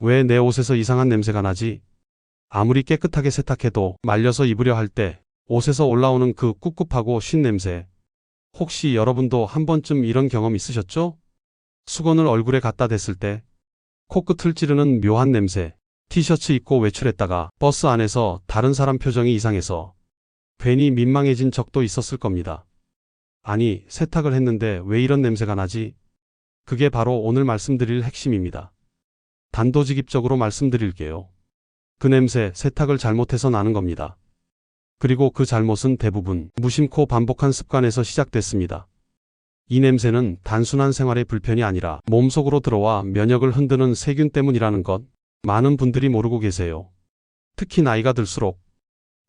왜 내 옷에서 이상한 냄새가 나지? 아무리 깨끗하게 세탁해도 말려서 입으려 할 때 옷에서 올라오는 그 꿉꿉하고 쉰 냄새. 혹시 여러분도 한 번쯤 이런 경험 있으셨죠? 수건을 얼굴에 갖다 댔을 때 코끝을 찌르는 묘한 냄새. 티셔츠 입고 외출했다가 버스 안에서 다른 사람 표정이 이상해서 괜히 민망해진 적도 있었을 겁니다. 아니, 세탁을 했는데 왜 이런 냄새가 나지? 그게 바로 오늘 말씀드릴 핵심입니다. 단도직입적으로 말씀드릴게요. 그 냄새, 세탁을 잘못해서 나는 겁니다. 그리고 그 잘못은 대부분 무심코 반복한 습관에서 시작됐습니다. 이 냄새는 단순한 생활의 불편이 아니라 몸속으로 들어와 면역을 흔드는 세균 때문이라는 것, 많은 분들이 모르고 계세요. 특히 나이가 들수록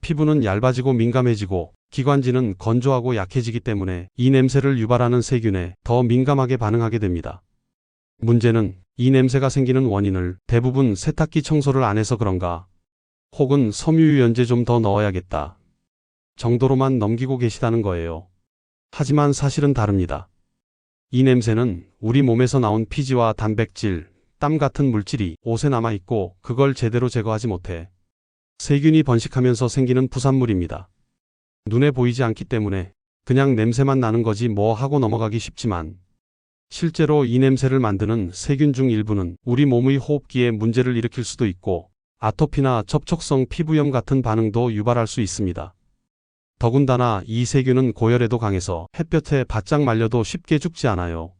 피부는 얇아지고 민감해지고 기관지는 건조하고 약해지기 때문에 이 냄새를 유발하는 세균에 더 민감하게 반응하게 됩니다. 문제는 이 냄새가 생기는 원인을 대부분 세탁기 청소를 안 해서 그런가, 혹은 섬유유연제 좀 더 넣어야겠다 정도로만 넘기고 계시다는 거예요. 하지만 사실은 다릅니다. 이 냄새는 우리 몸에서 나온 피지와 단백질, 땀 같은 물질이 옷에 남아있고 그걸 제대로 제거하지 못해 세균이 번식하면서 생기는 부산물입니다. 눈에 보이지 않기 때문에 그냥 냄새만 나는 거지 뭐 하고 넘어가기 쉽지만, 실제로 이 냄새를 만드는 세균 중 일부는 우리 몸의 호흡기에 문제를 일으킬 수도 있고 아토피나 접촉성 피부염 같은 반응도 유발할 수 있습니다. 더군다나 이 세균은 고열에도 강해서 햇볕에 바짝 말려도 쉽게 죽지 않아요.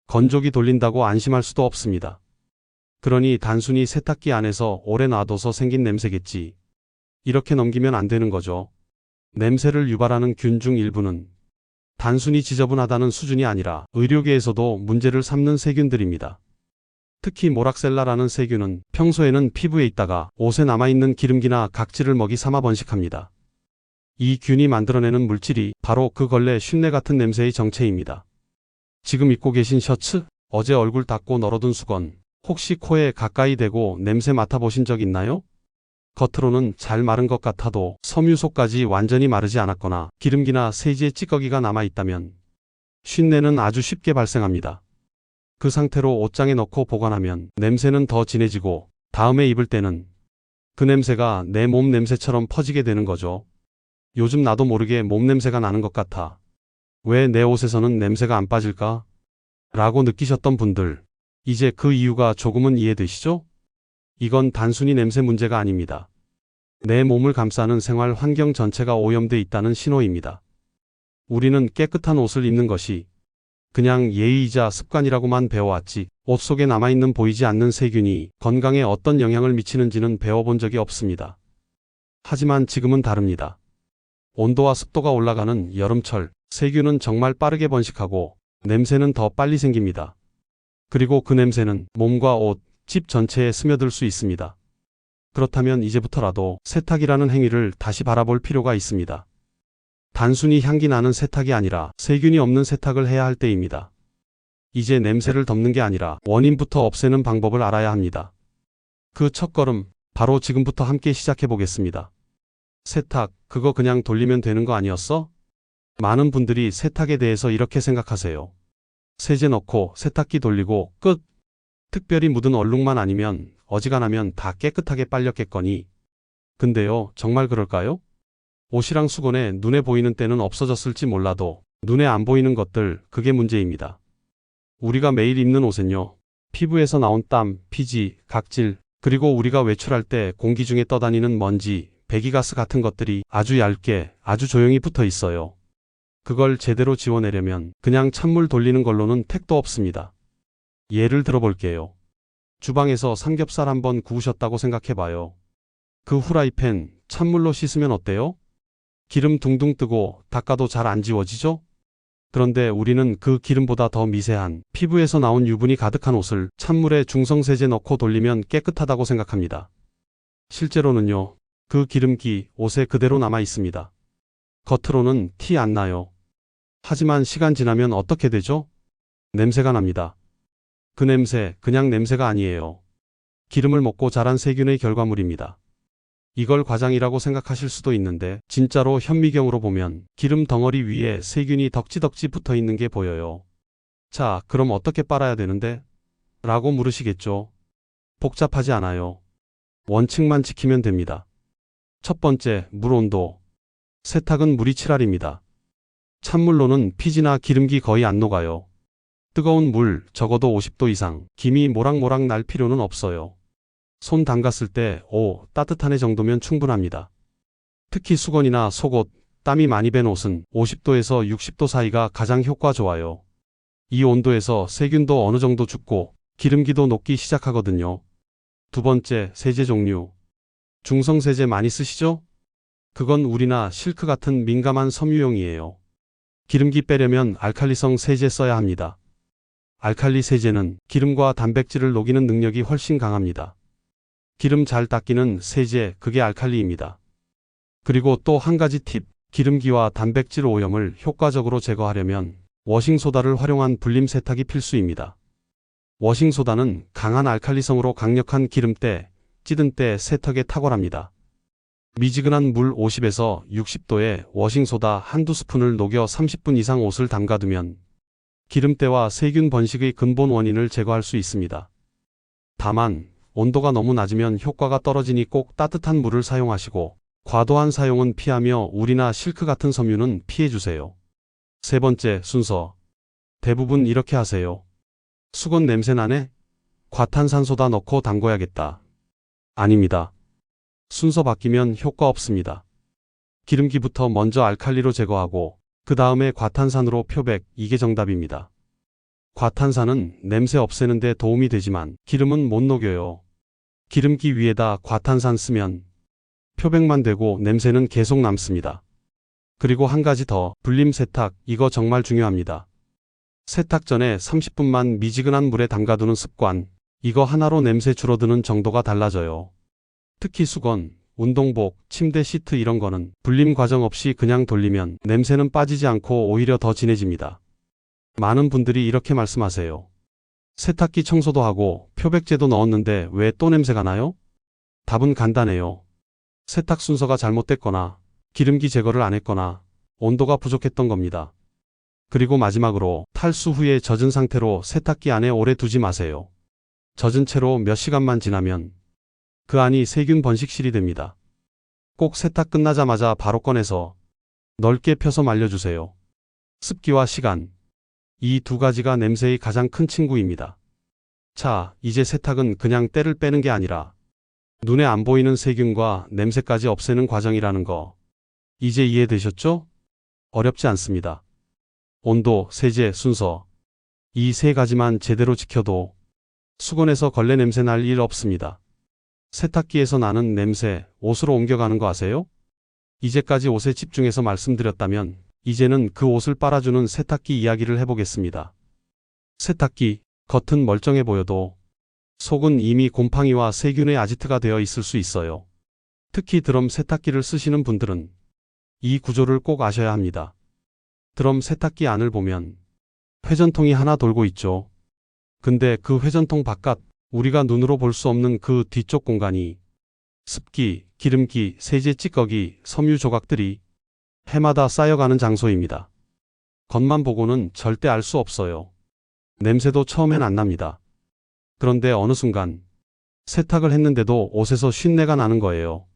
건조기 돌린다고 안심할 수도 없습니다. 그러니 단순히 세탁기 안에서 오래 놔둬서 생긴 냄새겠지, 이렇게 넘기면 안 되는 거죠. 냄새를 유발하는 균 중 일부는 단순히 지저분하다는 수준이 아니라 의료계에서도 문제를 삼는 세균들입니다. 특히 모락셀라라는 세균은 평소에는 피부에 있다가 옷에 남아있는 기름기나 각질을 먹이 삼아 번식합니다. 이 균이 만들어내는 물질이 바로 그 걸레 쉰내 같은 냄새의 정체입니다. 지금 입고 계신 셔츠, 어제 얼굴 닦고 널어둔 수건, 혹시 코에 가까이 대고 냄새 맡아보신 적 있나요? 겉으로는 잘 마른 것 같아도 섬유 속까지 완전히 마르지 않았거나 기름기나 세제의 찌꺼기가 남아있다면 쉰내는 아주 쉽게 발생합니다. 그 상태로 옷장에 넣고 보관하면 냄새는 더 진해지고 다음에 입을 때는 그 냄새가 내 몸 냄새처럼 퍼지게 되는 거죠. 요즘 나도 모르게 몸 냄새가 나는 것 같아. 왜 내 옷에서는 냄새가 안 빠질까? 라고 느끼셨던 분들, 이제 그 이유가 조금은 이해되시죠? 이건 단순히 냄새 문제가 아닙니다. 내 몸을 감싸는 생활 환경 전체가 오염돼 있다는 신호입니다. 우리는 깨끗한 옷을 입는 것이 그냥 예의이자 습관이라고만 배워왔지, 옷 속에 남아있는 보이지 않는 세균이 건강에 어떤 영향을 미치는지는 배워본 적이 없습니다. 하지만 지금은 다릅니다. 온도와 습도가 올라가는 여름철, 세균은 정말 빠르게 번식하고 냄새는 더 빨리 생깁니다. 그리고 그 냄새는 몸과 옷, 집 전체에 스며들 수 있습니다. 그렇다면 이제부터라도 세탁이라는 행위를 다시 바라볼 필요가 있습니다. 단순히 향기 나는 세탁이 아니라 세균이 없는 세탁을 해야 할 때입니다. 이제 냄새를 덮는 게 아니라 원인부터 없애는 방법을 알아야 합니다. 그 첫걸음, 바로 지금부터 함께 시작해 보겠습니다. 세탁, 그거 그냥 돌리면 되는 거 아니었어? 많은 분들이 세탁에 대해서 이렇게 생각하세요. 세제 넣고 세탁기 돌리고 끝. 특별히 묻은 얼룩만 아니면 어지간하면 다 깨끗하게 빨렸겠거니. 근데요, 정말 그럴까요? 옷이랑 수건에 눈에 보이는 때는 없어졌을지 몰라도 눈에 안 보이는 것들, 그게 문제입니다. 우리가 매일 입는 옷은요, 피부에서 나온 땀, 피지, 각질, 그리고 우리가 외출할 때 공기 중에 떠다니는 먼지, 배기가스 같은 것들이 아주 얇게, 아주 조용히 붙어 있어요. 그걸 제대로 지워내려면 그냥 찬물 돌리는 걸로는 택도 없습니다. 예를 들어볼게요. 주방에서 삼겹살 한번 구우셨다고 생각해봐요. 그 후라이팬 찬물로 씻으면 어때요? 기름 둥둥 뜨고 닦아도 잘 안 지워지죠? 그런데 우리는 그 기름보다 더 미세한 피부에서 나온 유분이 가득한 옷을 찬물에 중성세제 넣고 돌리면 깨끗하다고 생각합니다. 실제로는요, 그 기름기 옷에 그대로 남아 있습니다. 겉으로는 티 안 나요. 하지만 시간 지나면 어떻게 되죠? 냄새가 납니다. 그 냄새, 그냥 냄새가 아니에요. 기름을 먹고 자란 세균의 결과물입니다. 이걸 과장이라고 생각하실 수도 있는데 진짜로 현미경으로 보면 기름 덩어리 위에 세균이 덕지덕지 붙어 있는 게 보여요. 자, 그럼 어떻게 빨아야 되는데? 라고 물으시겠죠. 복잡하지 않아요. 원칙만 지키면 됩니다. 첫 번째, 물 온도. 세탁은 물이 7알입니다. 찬물로는 피지나 기름기 거의 안 녹아요. 뜨거운 물, 적어도 50도 이상, 김이 모락모락 날 필요는 없어요. 손 담갔을 때, 따뜻한 애 정도면 충분합니다. 특히 수건이나 속옷, 땀이 많이 밴 옷은 50도에서 60도 사이가 가장 효과 좋아요. 이 온도에서 세균도 어느 정도 죽고 기름기도 녹기 시작하거든요. 두 번째, 세제 종류. 중성 세제 많이 쓰시죠? 그건 우리나 실크 같은 민감한 섬유용이에요. 기름기 빼려면 알칼리성 세제 써야 합니다. 알칼리 세제는 기름과 단백질을 녹이는 능력이 훨씬 강합니다. 기름 잘 닦이는 세제, 그게 알칼리입니다. 그리고 또 한 가지 팁, 기름기와 단백질 오염을 효과적으로 제거하려면 워싱소다를 활용한 불림 세탁이 필수입니다. 워싱소다는 강한 알칼리성으로 강력한 기름때, 찌든 때 세탁에 탁월합니다. 미지근한 물 50에서 60도에 워싱소다 한두 스푼을 녹여 30분 이상 옷을 담가두면 기름때와 세균 번식의 근본 원인을 제거할 수 있습니다. 다만 온도가 너무 낮으면 효과가 떨어지니 꼭 따뜻한 물을 사용하시고 과도한 사용은 피하며 울이나 실크 같은 섬유는 피해주세요. 세 번째, 순서. 대부분 이렇게 하세요. 수건 냄새 나네? 과탄산소다 넣고 담궈야겠다. 아닙니다. 순서 바뀌면 효과 없습니다. 기름기부터 먼저 알칼리로 제거하고 그 다음에 과탄산으로 표백, 이게 정답입니다. 과탄산은 냄새 없애는 데 도움이 되지만 기름은 못 녹여요. 기름기 위에다 과탄산 쓰면 표백만 되고 냄새는 계속 남습니다. 그리고 한 가지 더, 불림 세탁, 이거 정말 중요합니다. 세탁 전에 30분만 미지근한 물에 담가두는 습관, 이거 하나로 냄새 줄어드는 정도가 달라져요. 특히 수건, 운동복, 침대 시트 이런 거는 불림 과정 없이 그냥 돌리면 냄새는 빠지지 않고 오히려 더 진해집니다. 많은 분들이 이렇게 말씀하세요. 세탁기 청소도 하고 표백제도 넣었는데 왜 또 냄새가 나요? 답은 간단해요. 세탁 순서가 잘못됐거나 기름기 제거를 안 했거나 온도가 부족했던 겁니다. 그리고 마지막으로 탈수 후에 젖은 상태로 세탁기 안에 오래 두지 마세요. 젖은 채로 몇 시간만 지나면 그 안이 세균 번식실이 됩니다. 꼭 세탁 끝나자마자 바로 꺼내서 넓게 펴서 말려주세요. 습기와 시간, 이 두 가지가 냄새의 가장 큰 친구입니다. 자, 이제 세탁은 그냥 때를 빼는 게 아니라 눈에 안 보이는 세균과 냄새까지 없애는 과정이라는 거. 이제 이해되셨죠? 어렵지 않습니다. 온도, 세제, 순서. 이 세 가지만 제대로 지켜도 수건에서 걸레 냄새 날 일 없습니다. 세탁기에서 나는 냄새, 옷으로 옮겨가는 거 아세요? 이제까지 옷에 집중해서 말씀드렸다면 이제는 그 옷을 빨아주는 세탁기 이야기를 해보겠습니다. 세탁기, 겉은 멀쩡해 보여도 속은 이미 곰팡이와 세균의 아지트가 되어 있을 수 있어요. 특히 드럼 세탁기를 쓰시는 분들은 이 구조를 꼭 아셔야 합니다. 드럼 세탁기 안을 보면 회전통이 하나 돌고 있죠. 근데 그 회전통 바깥, 우리가 눈으로 볼 수 없는 그 뒤쪽 공간이 습기, 기름기, 세제 찌꺼기, 섬유 조각들이 해마다 쌓여가는 장소입니다. 겉만 보고는 절대 알 수 없어요. 냄새도 처음엔 안 납니다. 그런데 어느 순간 세탁을 했는데도 옷에서 쉰내가 나는 거예요.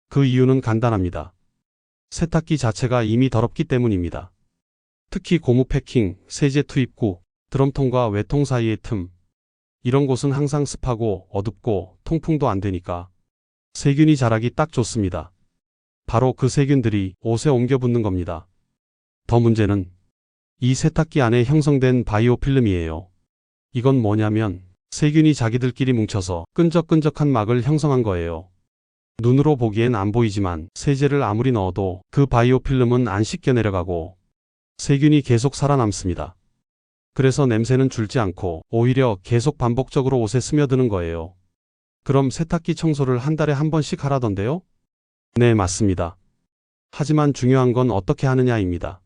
그 이유는 간단합니다. 세탁기 자체가 이미 더럽기 때문입니다. 특히 고무 패킹, 세제 투입구, 드럼통과 외통 사이의 틈, 이런 곳은 항상 습하고 어둡고 통풍도 안 되니까 세균이 자라기 딱 좋습니다. 바로 그 세균들이 옷에 옮겨 붙는 겁니다. 더 문제는 이 세탁기 안에 형성된 바이오 필름이에요. 이건 뭐냐면 세균이 자기들끼리 뭉쳐서 끈적끈적한 막을 형성한 거예요. 눈으로 보기엔 안 보이지만 세제를 아무리 넣어도 그 바이오 필름은 안 씻겨 내려가고 세균이 계속 살아남습니다. 그래서 냄새는 줄지 않고 오히려 계속 반복적으로 옷에 스며드는 거예요. 그럼 세탁기 청소를 한 달에 한 번씩 하라던데요? 네, 맞습니다. 하지만 중요한 건 어떻게 하느냐입니다.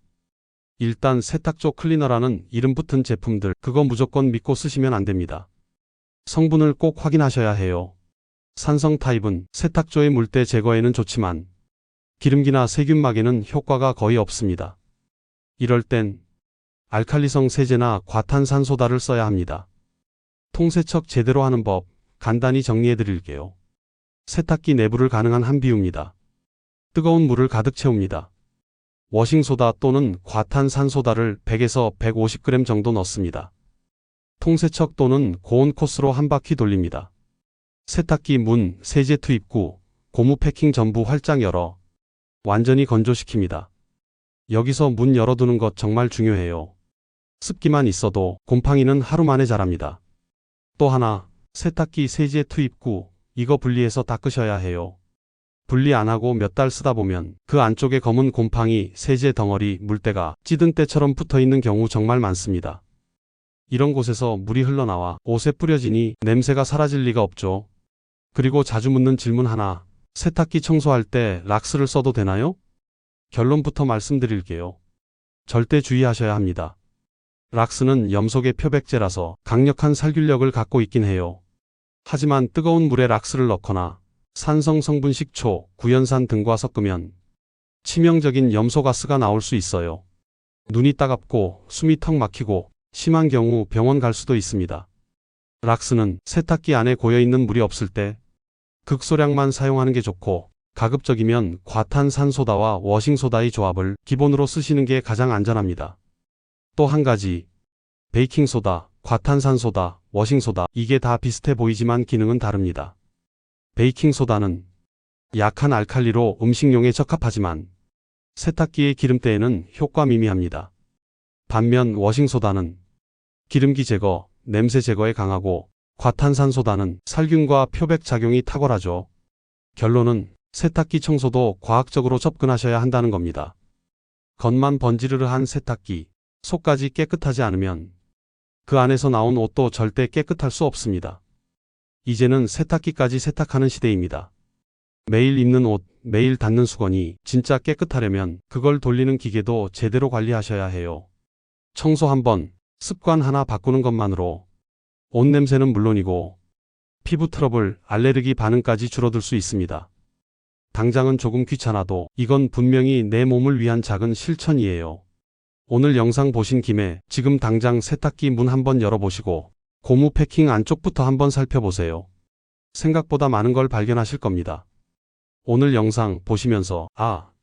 일단 세탁조 클리너라는 이름 붙은 제품들, 그거 무조건 믿고 쓰시면 안 됩니다. 성분을 꼭 확인하셔야 해요. 산성 타입은 세탁조의 물때 제거에는 좋지만 기름기나 세균막에는 효과가 거의 없습니다. 이럴 땐 알칼리성 세제나 과탄산소다를 써야 합니다. 통세척 제대로 하는 법, 간단히 정리해 드릴게요. 세탁기 내부를 가능한 한 비웁니다. 뜨거운 물을 가득 채웁니다. 워싱소다 또는 과탄산소다를 100에서 150g 정도 넣습니다. 통세척 또는 고온 코스로 한 바퀴 돌립니다. 세탁기 문, 세제 투입구, 고무 패킹 전부 활짝 열어 완전히 건조시킵니다. 여기서 문 열어두는 것 정말 중요해요. 습기만 있어도 곰팡이는 하루 만에 자랍니다. 또 하나, 세탁기 세제 투입구, 이거 분리해서 닦으셔야 해요. 분리 안 하고 몇 달 쓰다 보면 그 안쪽에 검은 곰팡이, 세제 덩어리, 물때가 찌든 때처럼 붙어 있는 경우 정말 많습니다. 이런 곳에서 물이 흘러나와 옷에 뿌려지니 냄새가 사라질 리가 없죠. 그리고 자주 묻는 질문 하나, 세탁기 청소할 때 락스를 써도 되나요? 결론부터 말씀드릴게요. 절대 주의하셔야 합니다. 락스는 염속의 표백제라서 강력한 살균력을 갖고 있긴 해요. 하지만 뜨거운 물에 락스를 넣거나 산성 성분 식초, 구연산 등과 섞으면 치명적인 염소가스가 나올 수 있어요. 눈이 따갑고 숨이 턱 막히고 심한 경우 병원 갈 수도 있습니다. 락스는 세탁기 안에 고여있는 물이 없을 때 극소량만 사용하는 게 좋고, 가급적이면 과탄산소다와 워싱소다의 조합을 기본으로 쓰시는 게 가장 안전합니다. 또 한 가지, 베이킹소다, 과탄산소다, 워싱소다, 이게 다 비슷해 보이지만 기능은 다릅니다. 베이킹소다는 약한 알칼리로 음식용에 적합하지만 세탁기의 기름때에는 효과 미미합니다. 반면 워싱소다는 기름기 제거, 냄새 제거에 강하고 과탄산소다는 살균과 표백 작용이 탁월하죠. 결론은 세탁기 청소도 과학적으로 접근하셔야 한다는 겁니다. 겉만 번지르르한 세탁기, 속까지 깨끗하지 않으면 그 안에서 나온 옷도 절대 깨끗할 수 없습니다. 이제는 세탁기까지 세탁하는 시대입니다. 매일 입는 옷, 매일 닦는 수건이 진짜 깨끗하려면 그걸 돌리는 기계도 제대로 관리하셔야 해요. 청소 한 번, 습관 하나 바꾸는 것만으로 옷 냄새는 물론이고 피부 트러블, 알레르기 반응까지 줄어들 수 있습니다. 당장은 조금 귀찮아도 이건 분명히 내 몸을 위한 작은 실천이에요. 오늘 영상 보신 김에 지금 당장 세탁기 문 한번 열어보시고 고무 패킹 안쪽부터 한번 살펴보세요. 생각보다 많은 걸 발견하실 겁니다. 오늘 영상 보시면서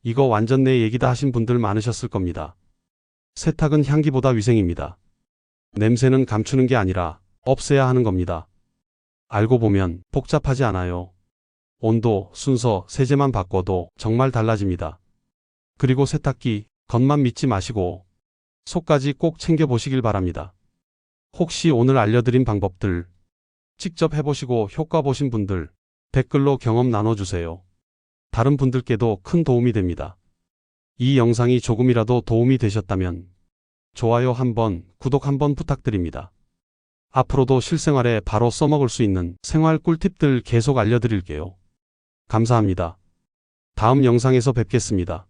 이거 완전 내 얘기다 하신 분들 많으셨을 겁니다. 세탁은 향기보다 위생입니다. 냄새는 감추는 게 아니라 없애야 하는 겁니다. 알고 보면 복잡하지 않아요. 온도, 순서, 세제만 바꿔도 정말 달라집니다. 그리고 세탁기, 겉만 믿지 마시고 속까지 꼭 챙겨보시길 바랍니다. 혹시 오늘 알려드린 방법들 직접 해보시고 효과 보신 분들 댓글로 경험 나눠주세요. 다른 분들께도 큰 도움이 됩니다. 이 영상이 조금이라도 도움이 되셨다면 좋아요 한번, 구독 한번 부탁드립니다. 앞으로도 실생활에 바로 써먹을 수 있는 생활 꿀팁들 계속 알려드릴게요. 감사합니다. 다음 영상에서 뵙겠습니다.